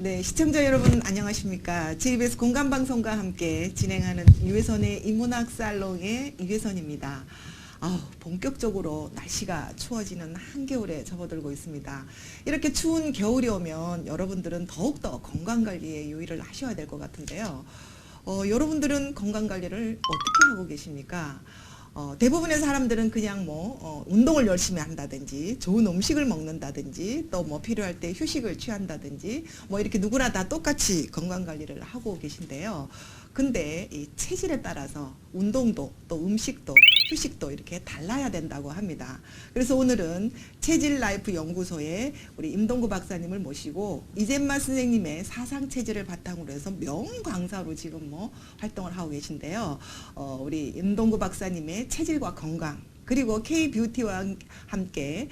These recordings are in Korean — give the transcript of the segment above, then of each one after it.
네, 시청자 여러분 안녕하십니까. JBS 공감방송과 함께 진행하는 유혜선의 인문학 살롱의 유혜선입니다. 본격적으로 날씨가 추워지는 한겨울에 접어들고 있습니다. 이렇게 추운 겨울이 오면 여러분들은 더욱더 건강관리에 유의를 하셔야 될 것 같은데요. 여러분들은 건강관리를 어떻게 하고 계십니까? 대부분의 사람들은 그냥 운동을 열심히 한다든지 좋은 음식을 먹는다든지 또 필요할 때 휴식을 취한다든지 이렇게 누구나 다 똑같이 건강관리를 하고 계신데요. 근데 이 체질에 따라서 운동도 또 음식도 휴식도 이렇게 달라야 된다고 합니다. 그래서 오늘은 체질라이프 연구소에 우리 임동구 박사님을 모시고 이젠마 선생님의 사상체질을 바탕으로 해서 명강사로 지금 활동을 하고 계신데요. 우리 임동구 박사님의 체질과 건강 그리고 K-뷰티와 함께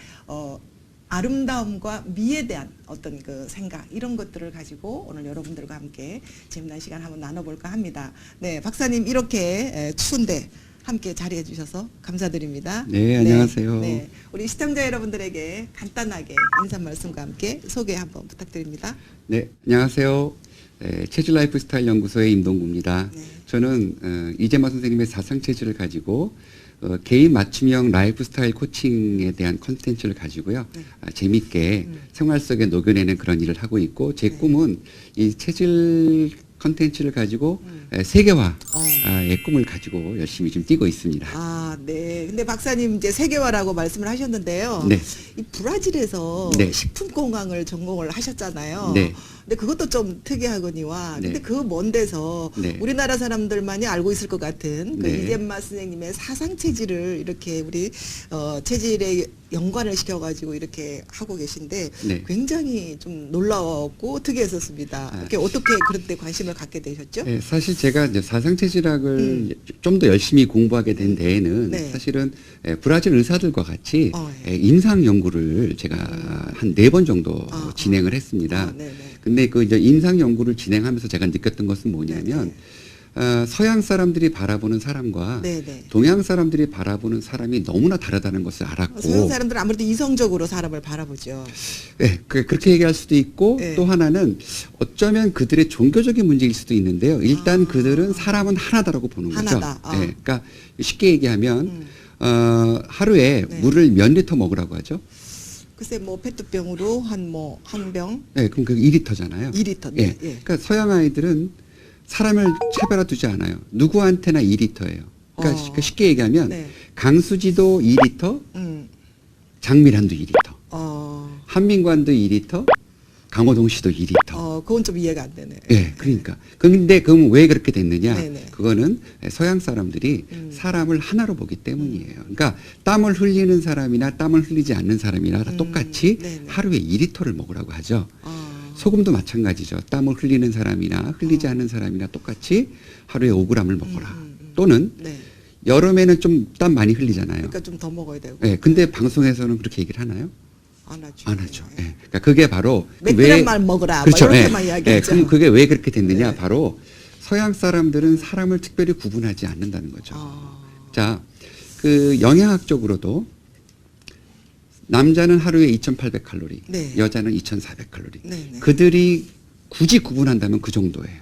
아름다움과 미에 대한 어떤 그 생각 이런 것들을 가지고 오늘 여러분들과 함께 재미난 시간 한번 나눠볼까 합니다. 네, 박사님 이렇게 추운데 함께 자리해 주셔서 감사드립니다. 네, 안녕하세요. 네, 우리 시청자 여러분들에게 간단하게 인사 말씀과 함께 소개 한번 부탁드립니다. 네, 안녕하세요. 체질 라이프 스타일 연구소의 임동구입니다. 네. 저는 이재마 선생님의 사상체질을 가지고 개인 맞춤형 라이프 스타일 코칭에 대한 컨텐츠를 가지고요. 네. 재밌게 생활 속에 녹여내는 그런 일을 하고 있고 제 꿈은 이 체질 컨텐츠를 가지고 세계화의 꿈을 가지고 열심히 좀 뛰고 있습니다. 네. 근데 박사님 이제 세계화라고 말씀을 하셨는데요. 네. 이 브라질에서 네. 식품공학을 전공을 하셨잖아요. 네. 근데 그것도 좀 특이하거니와. 네. 근데 그 먼 데서 네. 우리나라 사람들만이 알고 있을 것 같은 그 네. 이젠마 선생님의 사상 체질을 이렇게 우리 체질에 연관을 시켜가지고 이렇게 하고 계신데 네. 굉장히 좀 놀라웠고 특이했었습니다. 이렇게 어떻게 그런 데 관심을 갖게 되셨죠? 네, 사실 제가 이제 사상체질학을 좀 더 열심히 공부하게 된 데에는 네. 사실은 브라질 의사들과 같이 네. 임상 연구를 제가 한 4번 정도 진행을 했습니다. 네네. 근데 그 이제 임상 연구를 진행하면서 제가 느꼈던 것은 뭐냐면 서양 사람들이 바라보는 사람과 네네. 동양 사람들이 바라보는 사람이 너무나 다르다는 것을 알았고 서양 사람들은 아무래도 이성적으로 사람을 바라보죠. 네, 그렇게 얘기할 수도 있고 네. 또 하나는 어쩌면 그들의 종교적인 문제일 수도 있는데요. 일단 그들은 사람은 하나다라고 보는 거죠. 하나다. 네, 그러니까 쉽게 얘기하면 하루에 네. 물을 몇 리터 먹으라고 하죠? 글쎄 페트병으로 한 병 네, 그럼 그 2리터잖아요. 2리터. 예. 그러니까 서양 아이들은 사람을 차별화 두지 않아요. 누구한테나 2리터예요. 그러니까 쉽게 얘기하면 네. 강수지도 2리터, 장미란도 2리터, 한민관도 2리터, 강호동씨도 2리터. 그건 좀 이해가 안 되네. 예, 그러니까. 근데 그럼 왜 그렇게 됐느냐? 네네. 그거는 서양 사람들이 사람을 하나로 보기 때문이에요. 그러니까 땀을 흘리는 사람이나 땀을 흘리지 않는 사람이나 다 똑같이 네네. 하루에 2리터를 먹으라고 하죠. 소금도 마찬가지죠. 땀을 흘리는 사람이나 흘리지 않는 사람이나 똑같이 하루에 5g을 먹어라. 또는 네. 여름에는 좀 땀 많이 흘리잖아요. 그러니까 좀 더 먹어야 되고. 예, 근데 방송에서는 그렇게 얘기를 하나요? 안 하죠. 안 하죠. 예. 그러니까 그게 바로 몇 그램만 먹어라. 그렇죠. 이렇게만 예. 이야기하죠. 그럼 그게 왜 그렇게 됐느냐? 네. 바로 서양 사람들은 사람을 특별히 구분하지 않는다는 거죠. 자, 그 영양학적으로도 남자는 하루에 2,800칼로리, 네. 여자는 2,400칼로리. 네네. 그들이 굳이 구분한다면 그 정도예요.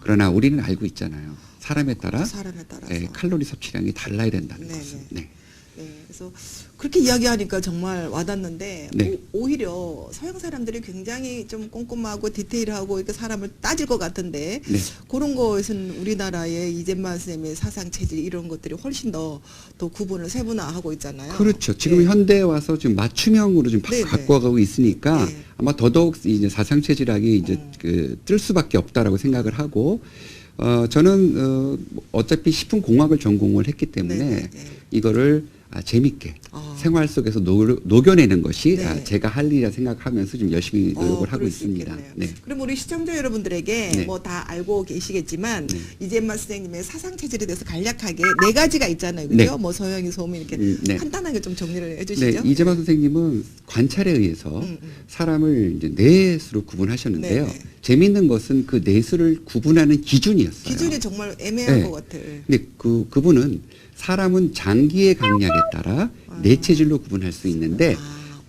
그러나 그 우리는 알고 있잖아요. 사람에 따라 사람에 따라서. 칼로리 섭취량이 달라야 된다는 네네. 것은. 네. 네, 그래서 그렇게 이야기하니까 정말 와닿는데 네. 오히려 서양 사람들이 굉장히 좀 꼼꼼하고 디테일하고 이렇게 사람을 따질 것 같은데 네. 그런 것은 우리나라의 이젠마 선생님의 사상 체질 이런 것들이 훨씬 더 구분을 세분화하고 있잖아요. 그렇죠. 지금 네. 현대에 와서 지금 맞춤형으로 좀 네, 바꿔가고 있으니까 네. 아마 더더욱 이제 사상 체질학이 이제 뜰 수밖에 없다라고 생각을 하고 저는 어차피 식품공학을 전공을 했기 때문에 네, 네, 네. 이거를 재밌게 생활 속에서 녹여내는 것이 네. 제가 할 일이라 생각하면서 좀 열심히 노력을 하고 그럴 수 있습니다. 있겠네요. 네. 그럼 우리 시청자 여러분들에게 네. 다 알고 계시겠지만 네. 이젠마 선생님의 사상 체질에 대해서 간략하게 4가지가 있잖아요. 네. 그죠? 소형이 소음이 이렇게 네. 간단하게 좀 정리를 해 네, 주시죠. 이재만 선생님은 관찰에 의해서 사람을 이제 넷으로 구분하셨는데요. 네, 네. 재미있는 것은 그 넷을 구분하는 기준이었어요. 기준이 정말 애매한 네. 것 같아요. 근데 그분은 사람은 장기의 강약에 따라 네 체질로 구분할 수 있는데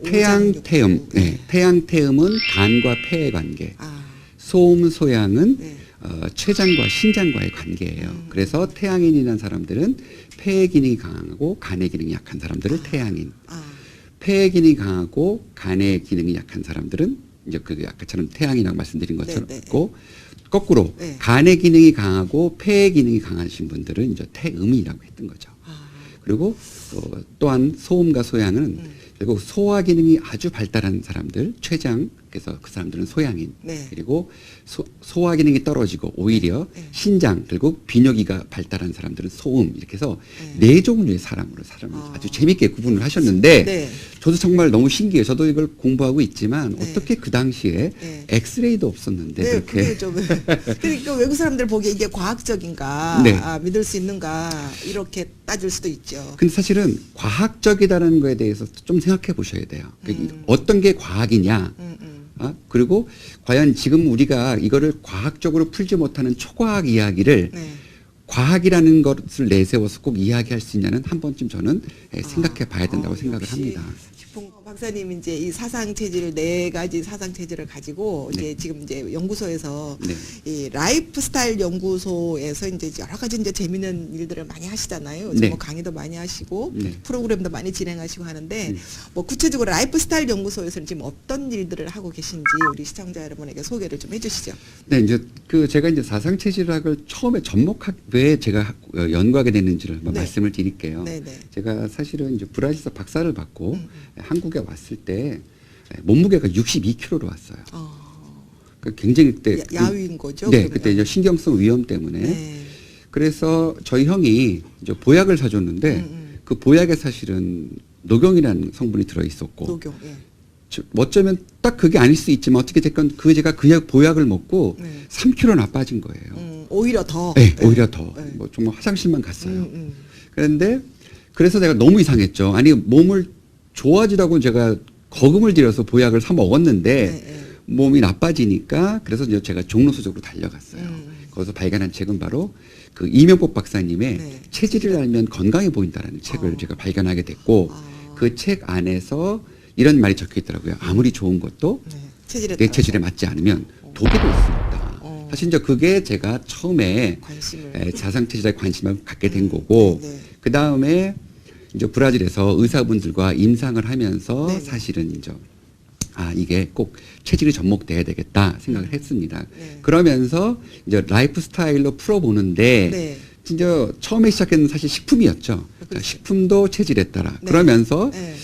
태양태음, 오장육부. 태양태음은 간과 폐의 관계, 소음 소양은 네. 췌장과 신장과의 관계예요. 그래서 태양인이라는 사람들은 폐의 기능이 강하고 간의 기능이 약한 사람들을 태양인. 아, 폐의 기능이 강하고 간의 기능이 약한 사람들은 이제 그 아까처럼 태양이라고 말씀드린 것처럼 네, 네. 있고 거꾸로 네. 간의 기능이 강하고 폐의 기능이 강하신 분들은 이제 태음이라고 했던 거죠. 아, 그리고 또한 소음과 소양은 결국 소화 기능이 아주 발달한 사람들, 췌장, 그래서 그 사람들은 소양인. 네. 그리고 소화 기능이 떨어지고 오히려 네. 신장, 결국 비뇨기가 발달한 사람들은 소음. 이렇게 해서 네 종류의 사람을 아주 재밌게 구분을 하셨는데 네. 저도 정말 너무 신기해요. 저도 이걸 공부하고 있지만 네. 어떻게 그 당시에 네. 엑스레이도 없었는데 네, 그렇게 그게 좀 그러니까 외국 사람들 보기에 이게 과학적인가, 네. 믿을 수 있는가 이렇게 따질 수도 있죠. 근데 사실은 과학적이다는 거에 대해서 좀 생각해 보셔야 돼요. 어떤 게 과학이냐. 그리고 과연 지금 우리가 이거를 과학적으로 풀지 못하는 초과학 이야기를 네. 과학이라는 것을 내세워서 꼭 이야기할 수 있냐는 한 번쯤 저는 생각해 봐야 된다고 생각을 역시 합니다. 박사님 이제 이 사상 체질 네 가지 사상 체질을 가지고 이제 지금 이제 연구소에서 네. 이 라이프 스타일 연구소에서 이제 여러 가지 이제 재미있는 일들을 많이 하시잖아요. 요즘 네. 뭐 강의도 많이 하시고 네. 프로그램도 많이 진행하시고 하는데 뭐 구체적으로 라이프 스타일 연구소에서는 지금 어떤 일들을 하고 계신지 우리 시청자 여러분에게 소개를 좀 해주시죠. 네, 이제 제가 이제 사상체질학을 처음에 왜 제가 연구하게 됐는지를 한번 네. 말씀을 드릴게요. 네네. 제가 사실은 이제 브라질에서 박사를 받고 한국에 왔을 때 몸무게가 62kg로 왔어요. 굉장히 그때 야위인 거죠? 네, 그러면? 그때 이제 신경성 위염 때문에 네. 그래서 저희 형이 이제 보약을 사줬는데 그 보약에 사실은 녹용이라는 성분이 들어 있었고 녹용. 예. 어쩌면 딱 그게 아닐 수 있지만 어떻게 됐건 제가 그 보약을 먹고 네. 3kg나 빠진 거예요. 오히려 더. 네, 오히려 더. 네. 뭐 정말 화장실만 갔어요. 그런데 그래서 내가 너무 이상했죠. 아니 몸을 좋아지라고 제가 거금을 들여서 보약을 사 먹었는데 네. 몸이 나빠지니까 그래서 이제 제가 종로서적으로 달려갔어요. 거기서 발견한 책은 바로 그 이명복 박사님의 네. 체질을 알면 건강해 보인다라는 책을 제가 발견하게 됐고 그 책 안에서 이런 말이 적혀 있더라고요. 아무리 좋은 것도 네. 체질에 내 따라서 체질에 맞지 않으면 독이 될 수 있다. 사실 이제 그게 제가 처음에 관심을. 자상체질에 관심을 갖게 된 거고 네. 그 다음에 이제 브라질에서 의사분들과 임상을 하면서 네. 사실은 이제 이게 꼭 체질이 접목돼야 되겠다 생각을 했습니다. 네. 그러면서 이제 라이프 스타일로 풀어보는데 네. 진짜 처음에 시작했는 사실 식품이었죠. 그렇죠. 식품도 체질에 따라 네. 그러면서 네.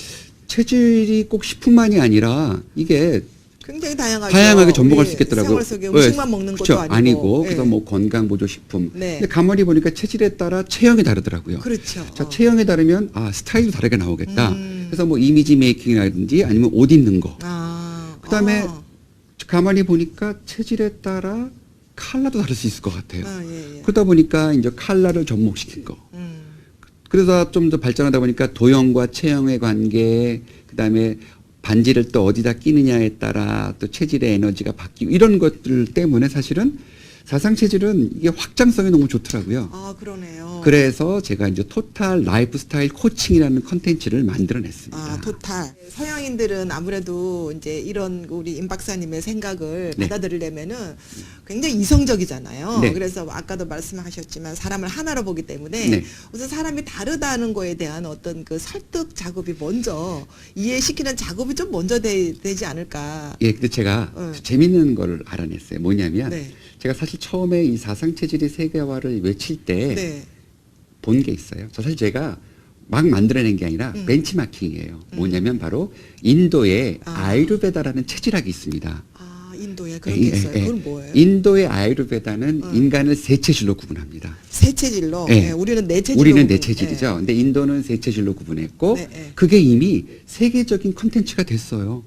체질이 꼭 식품만이 아니라 이게 굉장히 다양하죠. 다양하게 접목할 수 우리 있겠더라고요. 생활 속에 음식만 먹는 것도 그렇죠. 아니고. 그래서 뭐 건강보조식품. 네. 근데 가만히 보니까 체질에 따라 체형이 다르더라고요. 그렇죠. 자, 체형에 다르면 스타일도 다르게 나오겠다. 그래서 뭐 이미지 메이킹이라든지 아니면 옷 입는 거. 그다음에 가만히 보니까 체질에 따라 컬러도 다를 수 있을 것 같아요. 예. 그러다 보니까 이제 컬러를 접목시킨 거. 그래서 좀 더 발전하다 보니까 도형과 체형의 관계, 그다음에 반지를 또 어디다 끼느냐에 따라 또 체질의 에너지가 바뀌고 이런 것들 때문에 사실은 사상체질은 이게 확장성이 너무 좋더라고요. 그러네요. 그래서 제가 이제 토탈 라이프 스타일 코칭이라는 컨텐츠를 만들어냈습니다. 토탈. 서양인들은 아무래도 이제 이런 우리 임 박사님의 생각을 네. 받아들이려면은 굉장히 이성적이잖아요. 네. 그래서 아까도 말씀하셨지만 사람을 하나로 보기 때문에 네. 우선 사람이 다르다는 거에 대한 어떤 그 설득 작업이 먼저 이해시키는 작업이 좀 먼저 되지 않을까. 예, 근데 제가 재밌는 걸 알아냈어요. 뭐냐면 네. 제가 사실 처음에 이 사상체질의 세계화를 외칠 때 네. 본 게 있어요. 사실 제가 막 만들어낸 게 아니라 벤치마킹이에요. 뭐냐면 바로 인도의 아유르베다라는 체질학이 있습니다. 인도에 그런 게 있어요. 그건 뭐예요? 인도의 아유르베다는 인간을 세 체질로 구분합니다. 세 체질로. 네. 우리는 네 체질로. 우리는 네 체질이죠. 근데 인도는 세 체질로 구분했고 네. 그게 이미 세계적인 콘텐츠가 됐어요.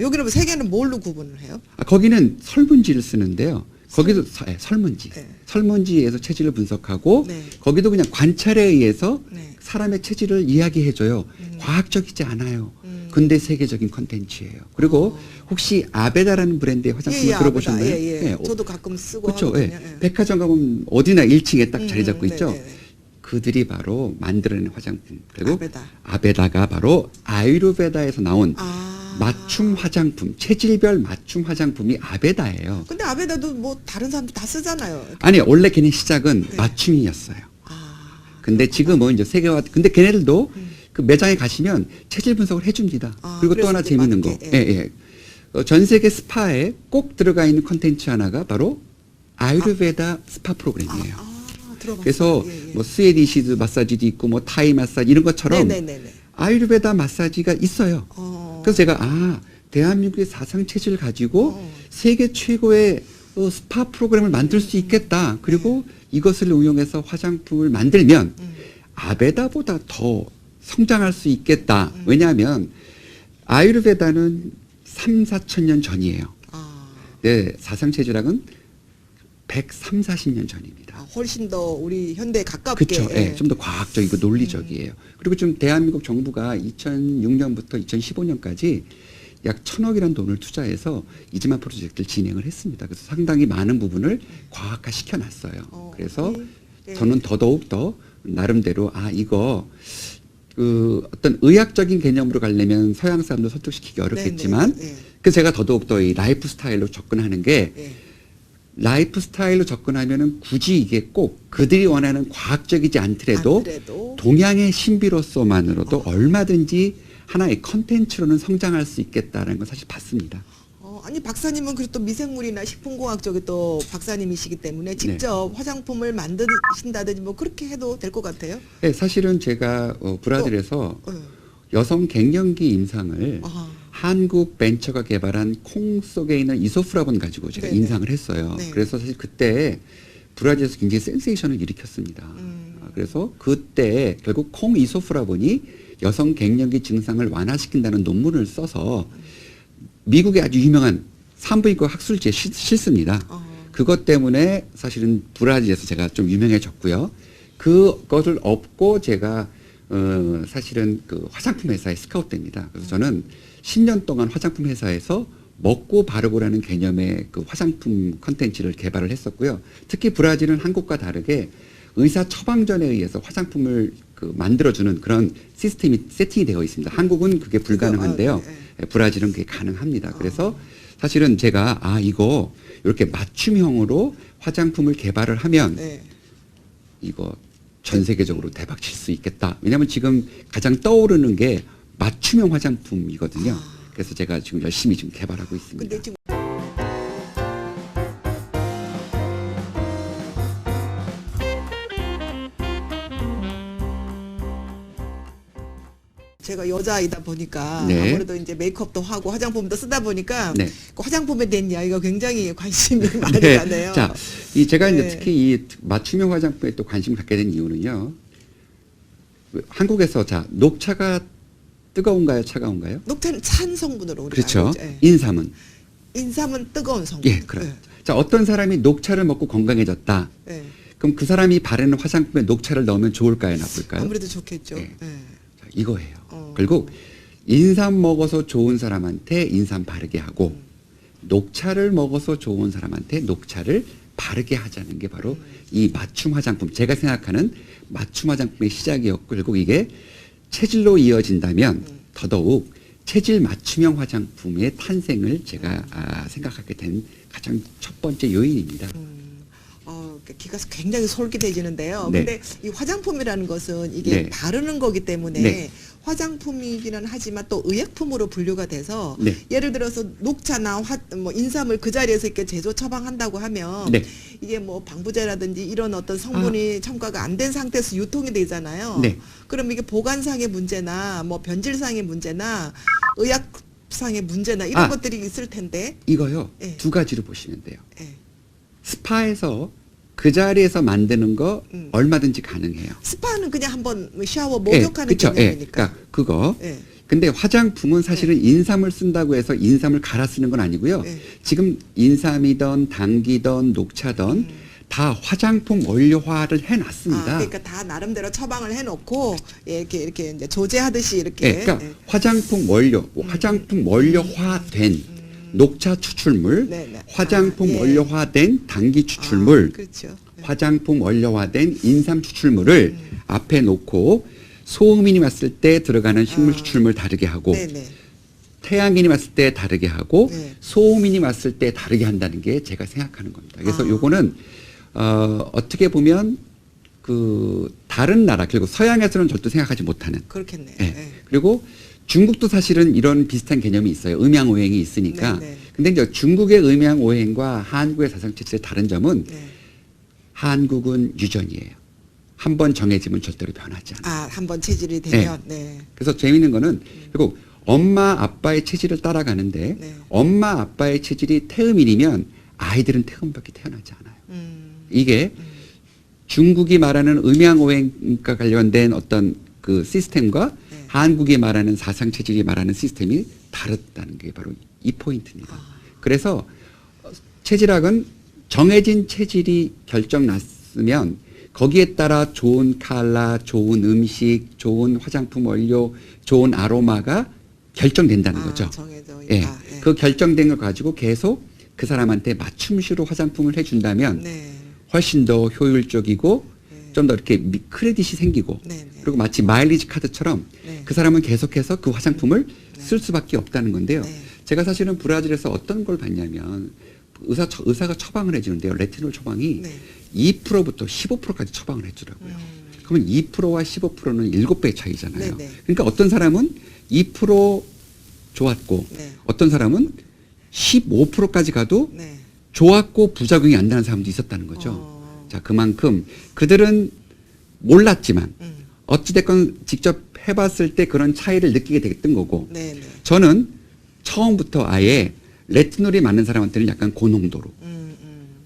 여기는 세계는 뭘로 구분을 해요? 거기는 설문지를 쓰는데요. 거기도 설문지. 네. 설문지에서 체질을 분석하고 네. 거기도 그냥 관찰에 의해서 네. 사람의 체질을 이야기해줘요. 과학적이지 않아요. 근데 세계적인 컨텐츠예요. 그리고 혹시 아베다라는 브랜드의 화장품을 들어보셨나요? 예. 저도 가끔 쓰고 그렇죠. 하거든요. 예. 백화점 가면 어디나 1층에 딱 자리 잡고 있죠. 네네. 그들이 바로 만들어낸 화장품. 그리고 아베다. 아베다가 바로 아유르베다에서 나온 맞춤 화장품, 체질별 맞춤 화장품이 아베다예요. 근데 아베다도 뭐 다른 사람들 다 쓰잖아요. 아니 원래 걔네 시작은 네. 맞춤이었어요. 아, 근데 지금은 이제 세계화. 근데 걔네들도 그 매장에 가시면 체질 분석을 해줍니다. 아, 그리고 또 그래서 하나 이제 재밌는 거, 맞게, 예, 예. 전 세계 스파에 꼭 들어가 있는 컨텐츠 하나가 바로 아유르베다 스파 프로그램이에요. 들어봤어요. 그래서 예, 예. 뭐 스웨디시드 마사지도 있고 뭐 타이 마사지 이런 것처럼 네네네네. 아유르베다 마사지가 있어요. 그래서 제가 대한민국의 사상 체질을 가지고 세계 최고의 스파 프로그램을 만들 수 있겠다. 그리고 이것을 응용해서 화장품을 만들면 아베다보다 더 성장할 수 있겠다. 왜냐하면 아유르베다는 3, 4천 년 전이에요. 네, 사상 체질학은 130, 40년 전입니다. 훨씬 더 우리 현대에 가깝게. 그렇죠. 예, 좀 더 과학적이고 논리적이에요. 그리고 좀 대한민국 정부가 2006년부터 2015년까지 약 1,000억이라는 돈을 투자해서 이즈마 프로젝트를 진행을 했습니다. 그래서 상당히 많은 부분을 과학화 시켜놨어요. 그래서 네. 저는 더더욱 더 나름대로 이거 그 어떤 의학적인 개념으로 가려면 서양 사람도 설득시키기 어렵겠지만 네. 그래서 제가 더더욱 더 이 라이프 스타일로 접근하는 게 네. 라이프 스타일로 접근하면은 굳이 이게 꼭 그들이 원하는 과학적이지 않더라도 동양의 신비로서만으로도 얼마든지 하나의 컨텐츠로는 성장할 수 있겠다는 건 사실 봤습니다. 아니 박사님은 그리고 또 미생물이나 식품공학 쪽에 또 박사님이시기 때문에 직접 화장품을 만드신다든지 뭐 그렇게 해도 될 것 같아요. 네, 사실은 제가 브라질에서 여성 갱년기 임상을 한국 벤처가 개발한 콩 속에 있는 이소프라본 가지고 제가 네네. 임상을 했어요. 네. 그래서 사실 그때 브라질에서 굉장히 센세이션을 일으켰습니다. 그래서 그때 결국 콩 이소프라본이 여성 갱년기 증상을 완화시킨다는 논문을 써서 미국의 아주 유명한 산부인과 학술지에 실습니다. 그것 때문에 사실은 브라질에서 제가 좀 유명해졌고요. 그것을 업고 제가 사실은 그 화장품 회사에 스카웃됩니다. 그래서 저는 10년 동안 화장품 회사에서 먹고 바르고라는 개념의 그 화장품 컨텐츠를 개발을 했었고요. 특히 브라질은 한국과 다르게 의사 처방전에 의해서 화장품을 그 만들어주는 그런 시스템이 세팅이 되어 있습니다. 한국은 그게 불가능한데요. 브라질은 그게 가능합니다. 그래서 사실은 제가 이거 이렇게 맞춤형으로 화장품을 개발을 하면 이거 전 세계적으로 대박 칠 수 있겠다. 왜냐하면 지금 가장 떠오르는 게 맞춤형 화장품이거든요. 그래서 제가 지금 열심히 지금 개발하고 있습니다. 근데 지금 제가 여자이다 보니까 네. 아무래도 이제 메이크업도 하고 화장품도 쓰다 보니까 네. 그 화장품에 대한 이야기가 굉장히 관심이 많이 네. 가네요. 자, 제가 이제 네. 특히 이 맞춤형 화장품에 또 관심을 갖게 된 이유는요. 한국에서 녹차가 뜨거운가요, 차가운가요? 녹차는 찬 성분으로 우리가 그렇죠. 알고 있죠. 예. 인삼은 인삼은 뜨거운 성분. 예, 그렇죠. 자, 어떤 사람이 녹차를 먹고 건강해졌다. 예. 그럼 그 사람이 바르는 화장품에 녹차를 넣으면 좋을까요, 나쁠까요? 아무래도 좋겠죠. 예. 예. 자, 이거예요. 결국 인삼 먹어서 좋은 사람한테 인삼 바르게 하고 녹차를 먹어서 좋은 사람한테 녹차를 바르게 하자는 게 바로 이 맞춤 화장품. 제가 생각하는 맞춤 화장품의 시작이었고 결국 이게 체질로 이어진다면 더더욱 체질 맞춤형 화장품의 탄생을 제가 생각하게 된 가장 첫 번째 요인입니다. 귀가 굉장히 솔깃해지는데요. 네. 근데 이 화장품이라는 것은 이게 네. 바르는 거기 때문에 네. 화장품이기는 하지만 또 의약품으로 분류가 돼서 네. 예를 들어서 녹차나 뭐 인삼을 그 자리에서 이렇게 제조 처방한다고 하면 네. 이게 뭐 방부제라든지 이런 어떤 성분이 첨가가 안 된 상태에서 유통이 되잖아요. 네. 그럼 이게 보관상의 문제나 뭐 변질상의 문제나 의약상의 문제나 이런 것들이 있을 텐데 이거요. 예. 두 가지로 보시면 돼요. 예. 스파에서 그 자리에서 만드는 거 얼마든지 가능해요. 스파는 그냥 한번 샤워 예, 목욕하는 그쵸. 개념이니까. 그러니까 그거. 예. 근데 화장품은 사실은 인삼을 쓴다고 해서 인삼을 갈아 쓰는 건 아니고요. 예. 지금 인삼이든 당기든 녹차든 다 화장품 원료화를 해놨습니다. 그러니까 다 나름대로 처방을 해놓고 이렇게 이제 조제하듯이 이렇게. 예, 그러니까 화장품 원료, 화장품 원료화된 녹차 추출물, 네네. 화장품 예. 원료화된 당기 추출물, 그렇죠. 네. 화장품 원료화된 인삼 추출물을 앞에 놓고 소음인이 왔을 때 들어가는 식물 추출물 다르게 하고 네네. 태양인이 왔을 때 다르게 하고 네. 소음인이 왔을 때 다르게 한다는 게 제가 생각하는 겁니다. 그래서 아. 요거는 어떻게 보면 그 다른 나라 그리고 서양에서는 절대 생각하지 못하는. 그렇겠네요. 예. 네. 그리고 중국도 사실은 이런 비슷한 개념이 있어요. 음양오행이 있으니까. 네, 네. 근데 이제 중국의 음양오행과 한국의 사상체질의 다른 점은 네. 한국은 유전이에요. 한 번 정해지면 절대로 변하지 않아요. 아, 한번 체질이 되면 네. 그래서 재미있는 거는 그리고 엄마 아빠의 체질을 따라가는데 네. 엄마 아빠의 체질이 태음인이면 아이들은 태음밖에 태어나지 않아요. 이게 중국이 말하는 음양오행과 관련된 어떤 그 시스템과 네. 한국이 말하는 사상체질이 말하는 시스템이 다르다는 게 바로 이 포인트입니다. 그래서 체질학은 정해진 체질이 결정났으면 거기에 따라 좋은 컬러, 좋은 음식, 좋은 화장품 원료, 좋은 아로마가 결정된다는 거죠. 정해져 예. 있다. 예. 그 결정된 걸 가지고 계속 그 사람한테 맞춤식으로 화장품을 해준다면 네. 훨씬 더 효율적이고 네. 좀 더 이렇게 크레딧이 생기고 네, 네. 그리고 마치 마일리지 카드처럼 네. 그 사람은 계속해서 그 화장품을 쓸 수밖에 없다는 건데요. 네. 제가 사실은 브라질에서 어떤 걸 봤냐면 의사가 처방을 해주는데요. 레티놀 처방이 네. 2%부터 15%까지 처방을 해주더라고요. 그러면 2%와 15%는 7배의 차이잖아요. 네, 네. 그러니까 어떤 사람은 2% 좋았고 네. 어떤 사람은 15%까지 가도 네. 좋았고 부작용이 안 나는 사람도 있었다는 거죠. 어. 자, 그만큼 그들은 몰랐지만 음. 어찌됐건 직접 해봤을 때 그런 차이를 느끼게 됐던 거고 네, 네. 저는 처음부터 아예 레티놀이 맞는 사람한테는 약간 고농도로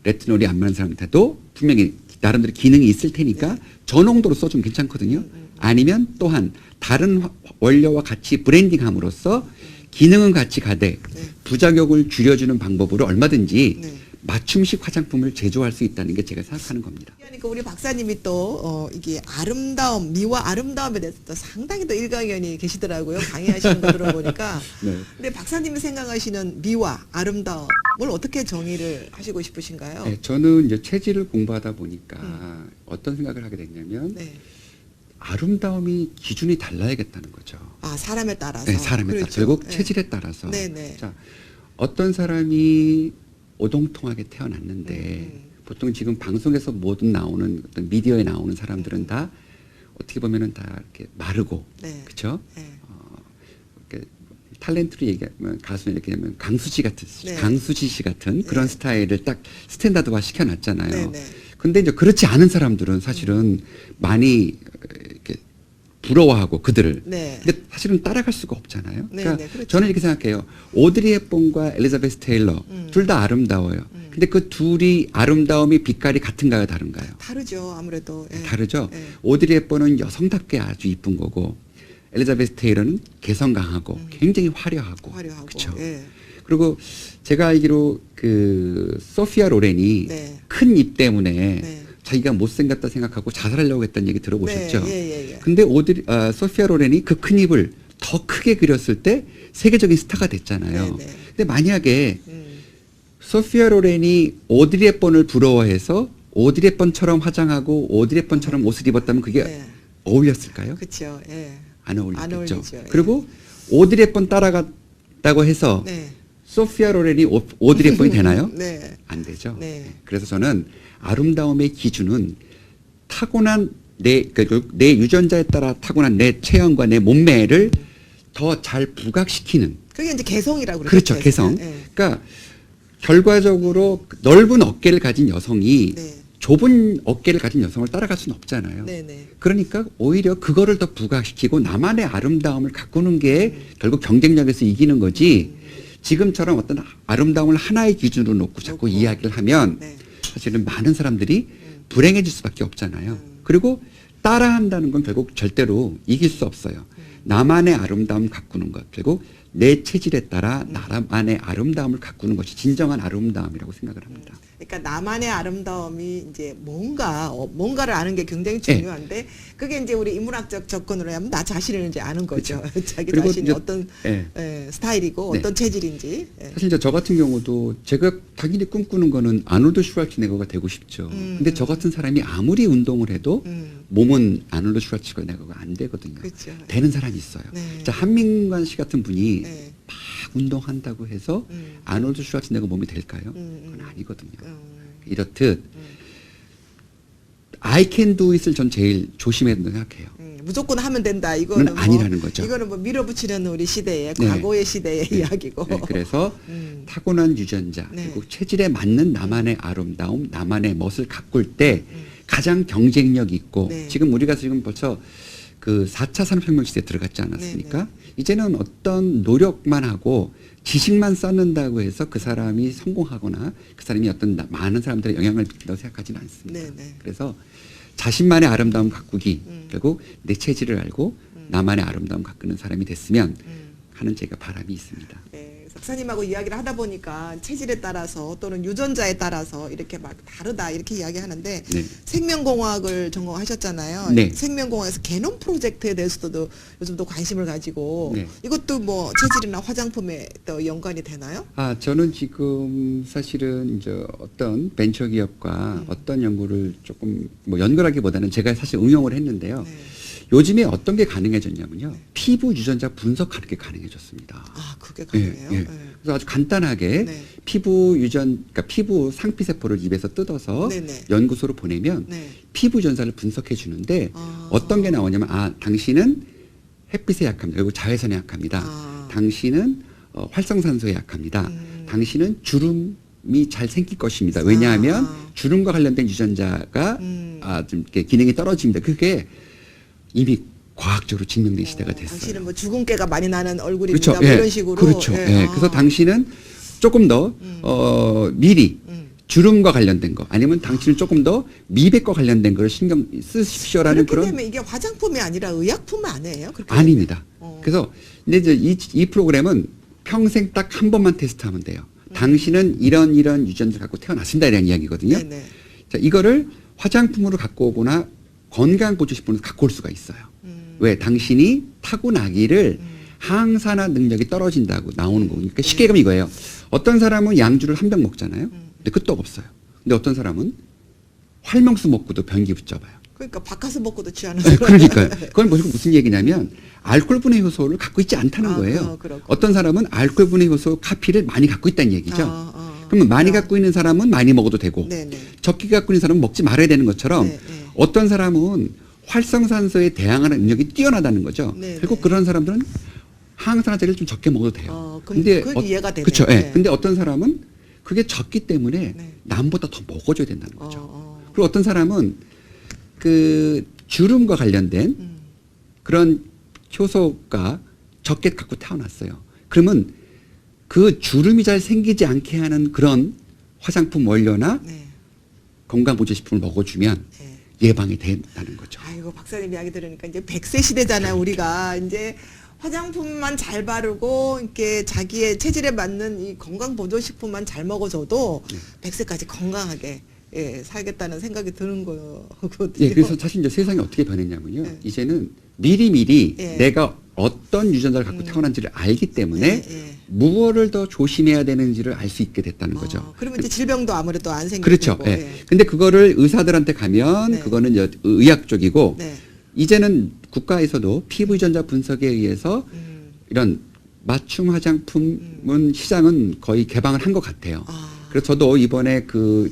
레티놀이 안 맞는 사람한테도 분명히 나름대로 기능이 있을 테니까 저농도로 써주면 괜찮거든요. 아니면 또한 다른 원료와 같이 브랜딩함으로써 기능은 같이 가되 네. 부작용을 줄여주는 방법으로 얼마든지 네. 맞춤식 화장품을 제조할 수 있다는 게 제가 생각하는 겁니다. 그러니까 우리 박사님이 또 이게 아름다움, 미와 아름다움에 대해서 또 상당히 또 일가견이 계시더라고요. 강의하시는 거 들어보니까. 네. 근데 박사님이 생각하시는 미와 아름다움을 어떻게 정의를 하시고 싶으신가요? 네, 저는 이제 체질을 공부하다 보니까 어떤 생각을 하게 됐냐면 네. 아름다움이 기준이 달라야겠다는 거죠. 아, 사람에 따라서. 네, 사람에 따라 그렇죠. 결국 네. 체질에 따라서. 네, 네. 자, 어떤 사람이 오동통하게 태어났는데 보통 지금 방송에서 모든 나오는 어떤 미디어에 나오는 사람들은 다 어떻게 보면은 다 이렇게 마르고, 네. 그렇죠? 네. 이렇게 탤런트로 얘기하면 가수는 이렇게 하면 강수지 같은 네. 강수지 씨 같은 그런 네. 스타일을 딱 스탠다드화 시켜놨잖아요. 네, 네. 근데 이제 그렇지 않은 사람들은 사실은 많이 이렇게 부러워하고 그들을. 네. 근데 사실은 따라갈 수가 없잖아요. 네, 그러니까 네, 그렇죠. 저는 이렇게 생각해요. 오드리 헵번과 엘리자베스 테일러 둘 다 아름다워요. 근데 그 둘이 아름다움이 빛깔이 같은가요, 다른가요? 다르죠, 아무래도. 예. 다르죠. 예. 오드리 헵번은 여성답게 아주 이쁜 거고 엘리자베스 테일러는 개성 강하고 굉장히 화려하고. 화려하고. 그렇죠. 예. 그리고 제가 알기로 그 소피아 로렌이 네. 큰 입 때문에 네. 자기가 못생겼다 생각하고 자살하려고 했다는 얘기 들어보셨죠? 네, 예, 예, 예. 근데 소피아 로렌이 그 큰 입을 더 크게 그렸을 때 세계적인 스타가 됐잖아요. 네, 네. 근데 만약에 소피아 로렌이 오드리 헵번을 부러워해서 오드리 헵번처럼 화장하고 오드리 헵번처럼 옷을 입었다면 그게 네. 어울렸을까요? 그렇죠. 예. 안 어울리겠죠. 안 어울리죠. 예. 그리고 오드리 헵번 따라갔다고 해서 네. 소피아 로렌이 오드리 헵번이 되나요? 네. 안 되죠. 네. 그래서 저는 아름다움의 기준은 타고난 내 유전자에 따라 타고난 내 체형과 내 몸매를 더 잘 부각시키는. 그게 이제 개성이라고 그렇죠, 개성. 예. 그러니까 결과적으로 넓은 어깨를 가진 여성이 네. 좁은 어깨를 가진 여성을 따라갈 수는 없잖아요. 네, 네. 그러니까 오히려 그거를 더 부각시키고 나만의 아름다움을 가꾸는 게 결국 경쟁력에서 이기는 거지. 지금처럼 어떤 아름다움을 하나의 기준으로 놓고 자꾸 놓고. 이야기를 하면 네. 사실은 많은 사람들이 불행해질 수밖에 없잖아요. 그리고 따라한다는 건 결국 절대로 이길 수 없어요. 나만의 아름다움 가꾸는 것. 결국 내 체질에 따라 나만의 아름다움을 가꾸는 것이 진정한 아름다움이라고 생각을 합니다. 그러니까 나만의 아름다움이 이제 뭔가를 아는 게 굉장히 중요한데 그게 이제 우리 인문학적 접근으로 하면 나 자신을 이제 아는 거죠. 자기 그리고 자신이 이제- 어떤 예. 스타일이고 네. 어떤 체질인지. 예. 사실 이제 저 같은 경우도 제가 당연히 꿈꾸는 거는 아놀드 슈왈츠네거가 되고 싶죠. 근데 저 같은 사람이 아무리 운동을 해도 몸은 아놀드 슈왈츠네거가 안 되거든요. 그렇죠. 되는 사람이 있어요. 네. 자, 한민관 씨 같은 분이 네. 막 운동한다고 해서 아놀드 슈왈츠네거 몸이 될까요? 그건 아니거든요. 이렇듯 I can do it을 전 제일 조심해야 된다고 생각해요. 무조건 하면 된다. 이거는 그건 아니라는 거죠. 이거는 뭐 밀어붙이는 우리 시대의 네. 과거의 시대의 네. 이야기고. 네, 그래서 타고난 유전자 네. 그리고 체질에 맞는 나만의 아름다움, 나만의 멋을 가꿀 때 가장 경쟁력 있고 네. 지금 우리가 지금 벌써 그 4차 산업혁명 시대에 들어갔지 않았습니까? 네, 이제는 어떤 노력만 하고 지식만 쌓는다고 해서 그 사람이 성공하거나 그 사람이 어떤 많은 사람들의 영향을 미친다고 생각하지는 않습니다. 네, 네. 그래서 자신만의 아름다움 가꾸기 결국 내 체질을 알고 나만의 아름다움 가꾸는 사람이 됐으면 하는 제가 바람이 있습니다. 네, 박사님하고 이야기를 하다 보니까 체질에 따라서 또는 유전자에 따라서 이렇게 막 다르다 이렇게 이야기하는데 네. 생명공학을 전공하셨잖아요. 네. 생명공학에서 게놈 프로젝트에 대해서도 요즘도 관심을 가지고 네. 이것도 뭐 체질이나 화장품에 또 연관이 되나요? 아, 저는 지금 사실은 이제 어떤 벤처 기업과 어떤 연구를 조금 뭐 연구라기보다는 제가 사실 응용을 했는데요. 네. 요즘에 어떤 게 가능해졌냐면요. 피부 유전자 분석하는 게 가능해졌습니다. 아, 그게 예, 가능해요? 예. 네. 그래서 아주 간단하게 네. 그러니까 피부 상피세포를 입에서 뜯어서 네네. 연구소로 보내면 네. 피부 유전자를 분석해 주는데 아. 어떤 게 나오냐면 당신은 햇빛에 약합니다. 그리고 자외선에 약합니다. 아. 당신은 활성산소에 약합니다. 당신은 주름이 잘 생길 것입니다. 왜냐하면 주름과 관련된 유전자가 좀 이렇게 기능이 떨어집니다. 그게 이미 과학적으로 증명된 시대가 됐어요. 당신은 뭐 주근깨가 많이 나는 얼굴입니다. 그렇죠. 뭐 예. 이런 식으로. 그렇죠. 예. 예. 그래서 당신은 조금 더 미리 주름과 관련된 거 아니면 당신은 조금 더 미백과 관련된 걸 신경 쓰십시오라는 그렇게 그런 되면 이게 화장품이 아니라 의약품 아니에요? 그렇게 아닙니다. 되면? 그래서 근데 이제 이 프로그램은 평생 딱 한 번만 테스트하면 돼요. 당신은 이런 유전자 갖고 태어났습니다. 이런 이야기거든요. 네네. 자, 이거를 화장품으로 갖고 오거나 건강보조식품으로 갖고 올 수가 있어요. 왜? 당신이 타고나기를 항산화 능력이 떨어진다고 나오는 거니까 그러니까 쉽게 얘기하면 이거예요. 어떤 사람은 양주를 한 병 먹잖아요. 근데 끄떡 없어요. 근데 어떤 사람은 활명수 먹고도 변기 붙잡아요. 그러니까 바카스 먹고도 취하는 그러니까요. 그건 무슨 얘기냐면 알코올분해 효소를 갖고 있지 않다는 거예요. 그렇구나. 어떤 사람은 알코올분해 효소 카피를 많이 갖고 있다는 얘기죠. 그러면 많이 갖고 있는 사람은 많이 먹어도 되고 네네. 적게 갖고 있는 사람은 먹지 말아야 되는 것처럼 네, 네. 어떤 사람은 활성산소에 대항하는 능력이 뛰어나다는 거죠. 네, 그리고 네. 그런 사람들은 항산화제를 좀 적게 먹어도 돼요. 그건 이해가 되네요. 그렇죠. 예. 네. 근데 어떤 사람은 그게 적기 때문에 네. 남보다 더 먹어줘야 된다는 거죠. 어. 그리고 어떤 사람은 그 주름과 관련된 그런 효소가 적게 갖고 태어났어요. 그러면 그 주름이 잘 생기지 않게 하는 그런 화장품 원료나 네. 건강보조식품을 먹어주면 네. 예방이 된다는 거죠. 아이고 박사님 이야기 들으니까 이제 100세 시대잖아요. 우리가 이제 화장품만 잘 바르고 이렇게 자기의 체질에 맞는 이 건강 보조식품만 잘 먹어줘도 100세까지 건강하게 살겠다는 생각이 드는 거거든요. 예, 그래서 사실 이제 세상이 어떻게 변했냐면요. 네. 이제는 미리미리 예. 내가 어떤 유전자를 갖고 태어난지를 알기 때문에 예. 무엇을 더 조심해야 되는지를 알 수 있게 됐다는 거죠. 그러면 이제 질병도 아무래도 안 생기고. 그렇죠. 예. 근데 그거를 의사들한테 가면 네. 그거는 이제 의학 쪽이고 네. 이제는 국가에서도 피부 유전자 분석에 의해서 이런 맞춤 화장품은 시장은 거의 개방을 한 것 같아요. 그래서 저도 이번에 그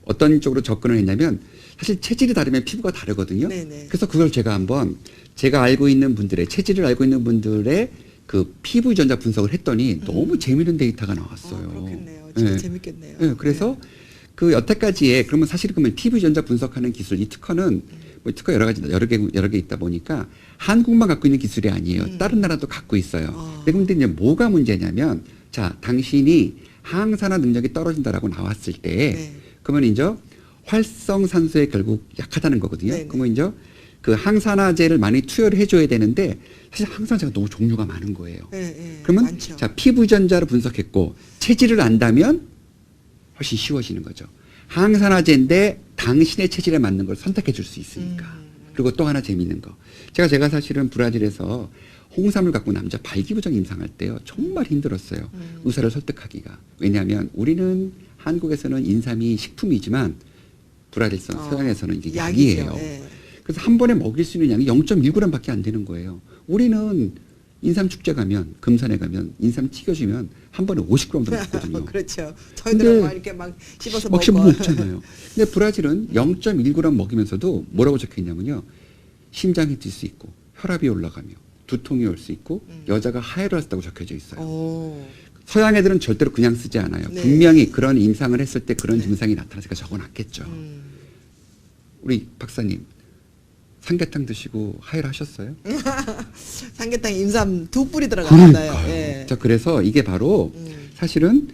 어떤 쪽으로 접근을 했냐면 사실 체질이 다르면 피부가 다르거든요. 네네. 그래서 그걸 제가 한번 제가 알고 있는 분들의 체질을 알고 있는 분들의 그 피부 유전자 분석을 했더니 너무 재미있는 데이터가 나왔어요. 그렇겠네요. 진짜 예. 재밌겠네요. 예, 그래서 그 여태까지의 그러면 사실 그러면 피부 유전자 분석하는 기술 이 특허는 뭐 특허 여러 개 있다 보니까 한국만 갖고 있는 기술이 아니에요. 다른 나라도 갖고 있어요. 근데 이제 뭐가 문제냐면 자 당신이 항산화 능력이 떨어진다라고 나왔을 때 네. 그러면 이제 활성산소에 결국 약하다는 거거든요. 네네. 그러면 이제 그 항산화제를 많이 투여를 해줘야 되는데 사실 항산화제가 너무 종류가 많은 거예요. 그러면 많죠. 자 피부 유전자를 분석했고 체질을 안다면 훨씬 쉬워지는 거죠. 항산화제인데 당신의 체질에 맞는 걸 선택해 줄 수 있으니까. 그리고 또 하나 재미있는 거. 제가 사실은 브라질에서 홍삼을 갖고 남자 발기부전 임상할 때요. 정말 힘들었어요. 의사를 설득하기가. 왜냐하면 우리는 한국에서는 인삼이 식품이지만 브라질에서 서양에서는 이게 약이에요. 네. 그래서 한 번에 먹일 수 있는 양이 0.1g밖에 안 되는 거예요. 우리는 인삼 축제 가면 금산에 가면 인삼 튀겨주면 한 번에 50g도 먹거든요. 그렇죠. 저희들은 막 이렇게 막 씹어서 막 씹어 먹고. 먹잖아요. 근데 브라질은 0.1g 먹이면서도 뭐라고 적혀 있냐면요. 심장이 뛸 수 있고 혈압이 올라가며 두통이 올 수 있고 여자가 하혈을 했다고 적혀져 있어요. 오. 서양 애들은 절대로 그냥 쓰지 않아요. 네. 분명히 그런 임상을 했을 때 그런 네. 증상이 나타났으니까 적어놨겠죠. 우리 박사님 삼계탕 드시고 하혈하셨어요? 삼계탕 임삼 2뿌리 들어가잖아요. 그러니까요. 예. 자, 그래서 이게 바로 사실은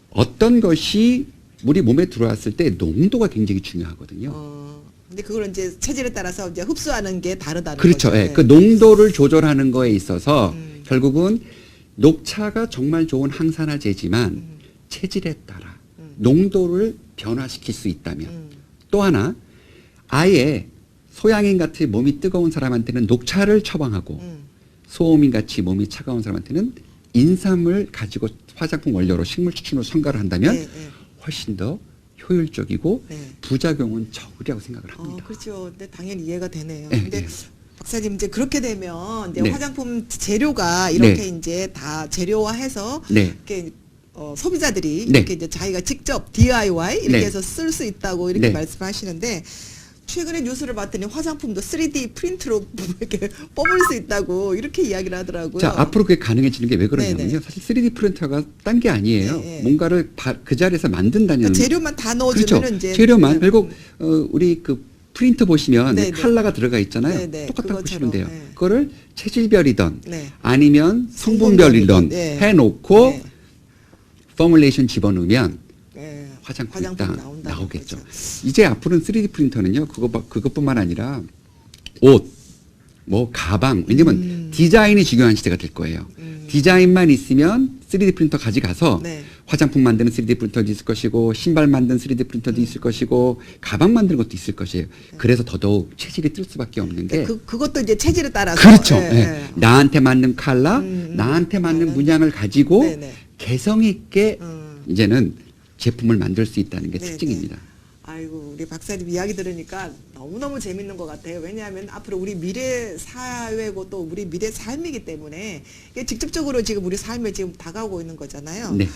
어떤 것이 우리 몸에 들어왔을 때 농도가 굉장히 중요하거든요. 근데 그걸 이제 체질에 따라서 이제 흡수하는 게 다르다는 그렇죠. 거죠. 예. 그 농도를 조절하는 거에 있어서 결국은 녹차가 정말 좋은 항산화제지만 체질에 따라 농도를 변화시킬 수 있다면 또 하나 아예 소양인 같이 몸이 뜨거운 사람한테는 녹차를 처방하고 소음인 같이 몸이 차가운 사람한테는 인삼을 가지고 화장품 원료로 식물 추출로 첨가를 한다면 네, 네. 훨씬 더 효율적이고 네. 부작용은 적으리라고 생각을 합니다. 그렇죠. 근데 당연히 이해가 되네요. 네, 근데 네. 박사님 이제 그렇게 되면 이제 네. 화장품 재료가 이렇게 네. 이제 다 재료화해서 네. 이렇게 소비자들이 네. 이렇게 이제 자기가 직접 DIY 이렇게 네. 해서 쓸 수 있다고 이렇게 네. 말씀하시는데 최근에 뉴스를 봤더니 화장품도 3D 프린트로 이렇게 뽑을 수 있다고 이렇게 이야기를 하더라고요. 자, 앞으로 그게 가능해지는 게 왜 그러냐면요. 네네. 사실 3D 프린터가 딴 게 아니에요. 네, 네. 뭔가를 그 자리에서 만든다는 그러니까 재료만 다 넣어주면 그렇죠. 이제 재료만 그냥, 결국 우리 그 프린트 보시면 네네. 칼라가 들어가 있잖아요. 네네. 똑같다고 그것처럼, 보시면 돼요. 네. 그거를 체질별이든 네. 아니면 성분별이든 네. 해놓고 네. 포뮬레이션 집어넣으면 네. 화장품이 화장품이 딱 나온다는 나오겠죠. 거죠. 이제 앞으로는 3D 프린터는요. 그것뿐만 아니라 옷, 뭐 가방. 왜냐면 디자인이 중요한 시대가 될 거예요. 디자인만 있으면 3D 프린터 가져가서 네. 화장품 만드는 3D 프린터도 있을 것이고 신발 만드는 3D 프린터도 있을 것이고 가방 만드는 것도 있을 것이에요. 그래서 더더욱 체질이 뜰 수밖에 없는 게 그것도 이제 체질에 따라서 그렇죠. 예, 예. 예. 나한테 맞는 컬러, 나한테 맞는 문양을 가지고 네네. 개성 있게 이제는 제품을 만들 수 있다는 게 네네. 특징입니다. 아이고 우리 박사님 이야기 들으니까 너무너무 재밌는 것 같아요. 왜냐하면 앞으로 우리 미래 사회고 또 우리 미래 삶이기 때문에 이게 직접적으로 지금 우리 삶에 지금 다가오고 있는 거잖아요. 네.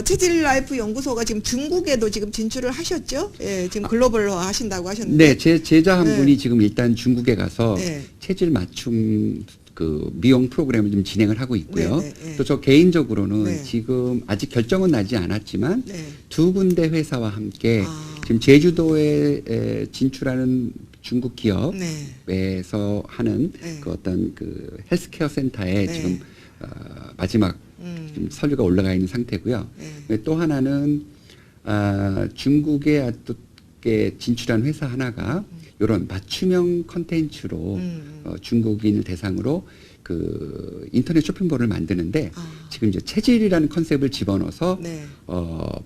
체질 라이프 연구소가 지금 중국에도 지금 진출을 하셨죠? 예, 지금 글로벌화 하신다고 하셨는데. 네, 제 제자 한 네. 분이 지금 일단 중국에 가서 네. 체질 맞춤 그 미용 프로그램을 좀 진행을 하고 있고요. 네, 네, 네. 또 저 개인적으로는 네. 지금 아직 결정은 나지 않았지만 네. 2군데 회사와 함께 아. 지금 제주도에 진출하는 중국 기업에서 네. 하는 네. 그 어떤 그 헬스케어 센터에 네. 지금 마지막 지금 서류가 올라가 있는 상태고요. 네. 또 하나는 중국에 또 진출한 회사 하나가 이런 맞춤형 컨텐츠로 중국인을 대상으로 그 인터넷 쇼핑몰을 만드는데 지금 이제 체질이라는 컨셉을 집어넣어서 네.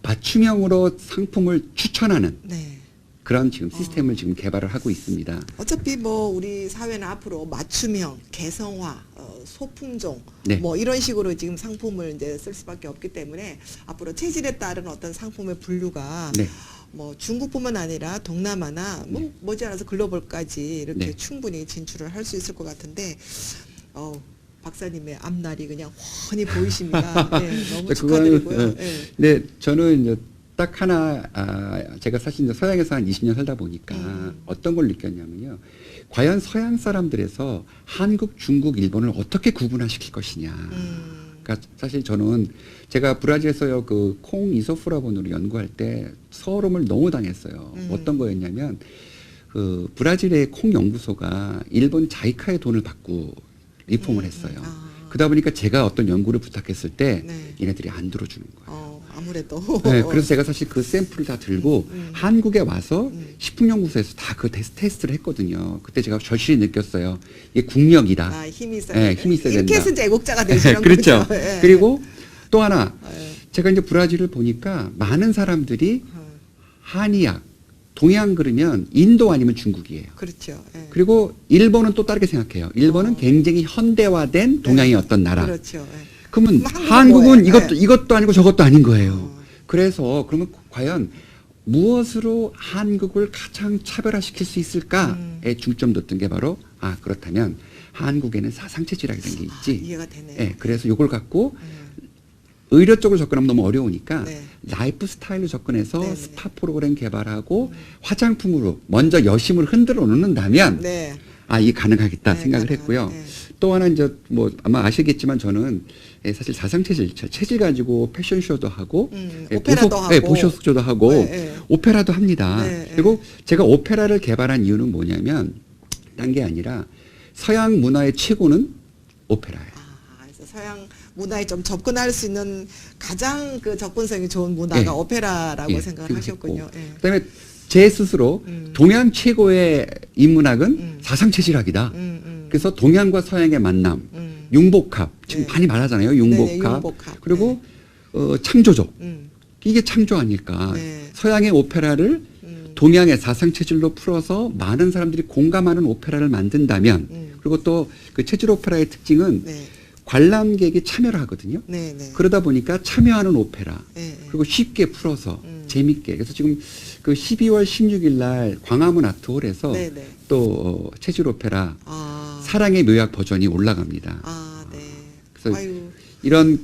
맞춤형으로 상품을 추천하는 네. 그런 지금 시스템을 지금 개발을 하고 있습니다. 어차피 뭐 우리 사회는 앞으로 맞춤형, 개성화, 소품종 네. 뭐 이런 식으로 지금 상품을 이제 쓸 수밖에 없기 때문에 앞으로 체질에 따른 어떤 상품의 분류가 네. 뭐 중국뿐만 아니라 동남아나 뭐 머지않아서 글로벌까지 이렇게 네. 충분히 진출을 할 수 있을 것 같은데 박사님의 앞날이 그냥 훤히 보이십니다. 네, 너무 축하드리고요. 네. 네, 저는 이제 딱 하나 제가 사실 이제 서양에서 한 20년 살다 보니까 어떤 걸 느꼈냐면요. 과연 서양 사람들에서 한국, 중국, 일본을 어떻게 구분화시킬 것이냐. 그러니까 사실 저는 제가 브라질에서요 그 콩 이소프라본으로 연구할 때 서러움을 너무 당했어요. 어떤 거였냐면 그 브라질의 콩 연구소가 일본 자이카의 돈을 받고 리폼을 했어요. 그러다 보니까 제가 어떤 연구를 부탁했을 때 네. 얘네들이 안 들어주는 거예요. 아무래도. 네, 그래서 제가 사실 그 샘플을 다 들고 한국에 와서 식품연구소에서 다 그 테스트를 했거든요. 그때 제가 절실히 느꼈어요. 이게 국력이다. 힘이 있어야 네, 힘이 있어야 된다. 이렇게 해서 이제 애국자가 되시는 그렇죠. 거죠. 예. 그리고 또 하나 제가 이제 브라질을 보니까 많은 사람들이 한의학, 동양 그러면 인도 아니면 중국이에요. 그렇죠. 예. 그리고 일본은 또 다르게 생각해요. 일본은 굉장히 현대화된 동양의 어떤 나라. 그렇죠. 예. 그러면 그럼 한국은 뭐예요? 이것도 아니고 저것도 아닌 거예요. 그래서 그러면 과연 무엇으로 한국을 가장 차별화시킬 수 있을까에 중점 뒀던 게 바로 그렇다면 한국에는 사상체질학이라는 게 있지. 이해가 되네. 예, 그래서 이걸 갖고 의료 쪽으로 접근하면 너무 어려우니까 네. 라이프 스타일로 접근해서 네, 네. 스파 프로그램 개발하고 화장품으로 먼저 여심을 흔들어 놓는다면 네. 이게 가능하겠다 네, 생각을 가능하네. 했고요. 네. 또 하나 이제 뭐 아마 아시겠지만 저는 사실 체질 가지고 패션쇼도 하고 오페라도 하고. 보쇼쇼도 하고 네, 네. 오페라도 합니다. 네, 네. 그리고 제가 오페라를 개발한 이유는 뭐냐면 딴 게 아니라 서양 문화의 최고는 오페라예요. 그래서 서양 문화에 좀 접근할 수 있는 가장 그 접근성이 좋은 문화가 예. 오페라라고 예, 생각을 하셨군요. 예. 그다음에 제 스스로 동양 최고의 인문학은 사상체질학이다. 그래서 동양과 서양의 만남, 융복합 지금 네. 많이 말하잖아요. 네네, 융복합. 융복합. 그리고 창조적. 음. 이게 창조 아닐까. 네. 서양의 오페라를 동양의 사상체질로 풀어서 많은 사람들이 공감하는 오페라를 만든다면 그리고 또 그 체질 오페라의 특징은 네. 관람객이 참여를 하거든요. 네, 네. 그러다 보니까 참여하는 오페라 네, 네. 그리고 쉽게 풀어서 재밌게 그래서 지금 그 12월 16일 날 광화문 아트홀에서 네, 네. 또 체질 오페라 아. 사랑의 묘약 버전이 올라갑니다. 네. 그래서 아유. 이런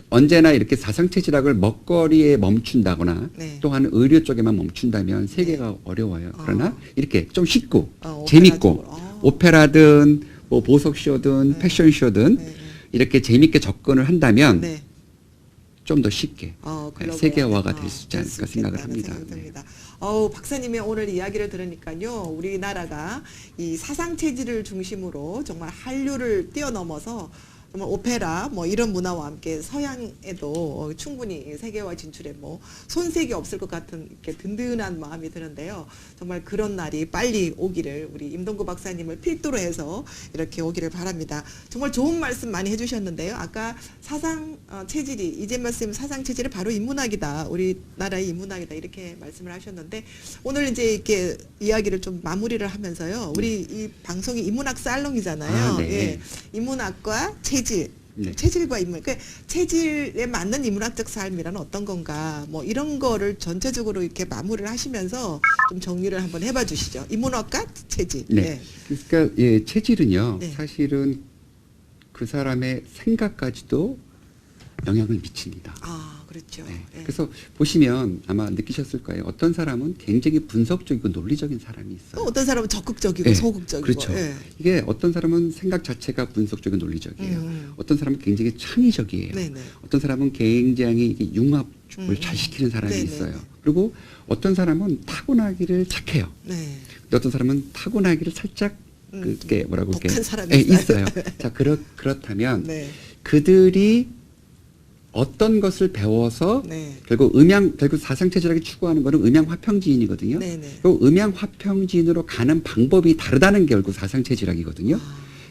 언제나 이렇게 사상체질학을 먹거리에 멈춘다거나 네. 또한 의료 쪽에만 멈춘다면 세계가 어려워요. 그러나 이렇게 좀 쉽고 오페라 재밌고 쪽으로. 오페라든 뭐 보석쇼든 패션쇼든 네, 네. 이렇게 재밌게 접근을 한다면 네. 좀 더 쉽게 글로벌 세계화가 될 수 있지 될수 않을까 생각을 있겠다는 합니다. 생각이 네. 듭니다. 박사님의 오늘 이야기를 들으니까요, 우리나라가 이 사상 체질을 중심으로 정말 한류를 뛰어넘어서 정말 오페라 뭐 이런 문화와 함께 서양에도 충분히 세계화 진출에 뭐 손색이 없을 것 같은 이렇게 든든한 마음이 드는데요. 정말 그런 날이 빨리 오기를 우리 임동구 박사님을 필두로 해서 이렇게 오기를 바랍니다. 정말 좋은 말씀 많이 해주셨는데요. 아까 사상 체질이 이재명 선생님 사상 체질이 바로 인문학이다. 우리나라의 인문학이다 이렇게 말씀을 하셨는데 오늘 이제 이렇게 이야기를 좀 마무리를 하면서요. 우리 이 방송이 인문학 살롱이잖아요. 네. 예. 인문학과 체질, 네. 체질과 인문, 그러니까 체질에 맞는 인문학적 삶이란 어떤 건가, 뭐 이런 거를 전체적으로 이렇게 마무리를 하시면서 좀 정리를 한번 해봐 주시죠. 인문학과 체질. 네. 그러니까 체질은요. 네. 사실은 그 사람의 생각까지도 영향을 미칩니다. 그렇죠. 네. 예. 그래서 보시면 아마 느끼셨을 거예요. 어떤 사람은 굉장히 분석적이고 논리적인 사람이 또 있어요. 어떤 사람은 적극적이고 네. 소극적이고. 그렇죠. 예. 이게 어떤 사람은 생각 자체가 분석적이고 논리적이에요. 어떤 사람은 굉장히 창의적이에요. 네네. 어떤 사람은 굉장히 이게 융합을 잘 시키는 사람이 네네네. 있어요. 그리고 어떤 사람은 타고나기를 착해요. 네. 근데 어떤 사람은 타고나기를 살짝 그게 뭐라고 독한 사람이 예, 있어요. 있어요. 자, 그렇다면 네. 그들이 어떤 것을 배워서 네. 결국 사상체질학이 추구하는 거는 음양 화평지인이거든요. 네네. 그리고 음양 화평지인으로 가는 방법이 다르다는 게 결국 사상체질학이거든요.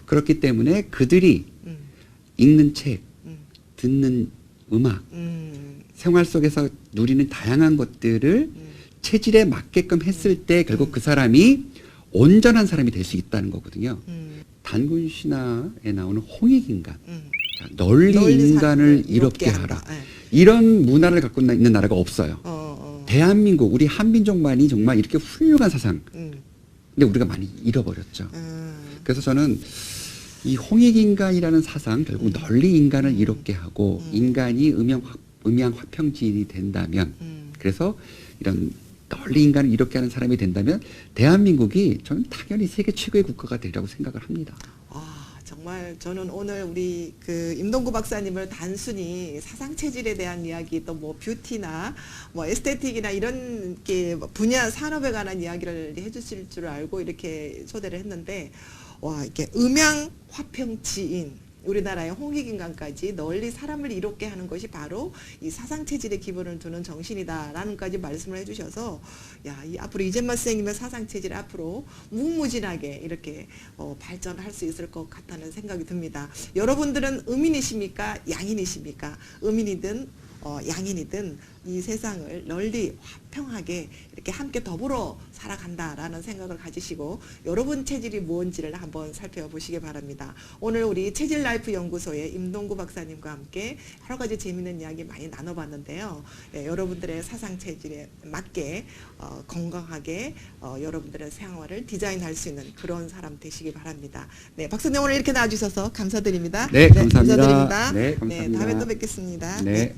그렇기 때문에 그들이 음. 읽는 책, 음. 듣는 음악, 생활 속에서 누리는 다양한 것들을 체질에 맞게끔 했을 때 결국 그 사람이 온전한 사람이 될 수 있다는 거거든요. 단군 신화에 나오는 홍익인간. 자, 널리 인간을 이롭게 하라. 네. 이런 문화를 갖고 있는 나라가 없어요. 대한민국, 우리 한민족만이 정말 이렇게 훌륭한 사상. 근데 우리가 많이 잃어버렸죠. 그래서 저는 이 홍익인간이라는 사상, 결국 널리 인간을 이롭게 하고 인간이 음양 화평지인이 된다면 그래서 이런 널리 인간을 이롭게 하는 사람이 된다면 대한민국이 저는 당연히 세계 최고의 국가가 되리라고 생각을 합니다. 정말 저는 오늘 우리 그 임동구 박사님을 단순히 사상 체질에 대한 이야기 또 뭐 뷰티나 뭐 에스테틱이나 이런 게 분야 산업에 관한 이야기를 해주실 줄 알고 이렇게 초대를 했는데 이렇게 음양 화평지인 우리나라의 홍익인간까지 널리 사람을 이롭게 하는 것이 바로 이 사상체질의 기본을 두는 정신이다라는까지 말씀을 해주셔서 이 앞으로 이재만 선생님의 사상체질 앞으로 무궁무진하게 이렇게 발전할 수 있을 것 같다는 생각이 듭니다. 여러분들은 음인이십니까? 양인이십니까? 음인이든 양인이든 이 세상을 널리 화평하게 이렇게 함께 더불어 살아간다라는 생각을 가지시고 여러분 체질이 뭔지를 한번 살펴보시기 바랍니다. 오늘 우리 체질라이프 연구소의 임동구 박사님과 함께 여러 가지 재미있는 이야기 많이 나눠봤는데요. 예, 여러분들의 사상 체질에 맞게 건강하게 여러분들의 생활을 디자인할 수 있는 그런 사람 되시기 바랍니다. 네, 박사님 오늘 이렇게 나와주셔서 감사드립니다. 네, 감사합니다. 감사드립니다. 네, 감사합니다. 다음에 또 뵙겠습니다. 네.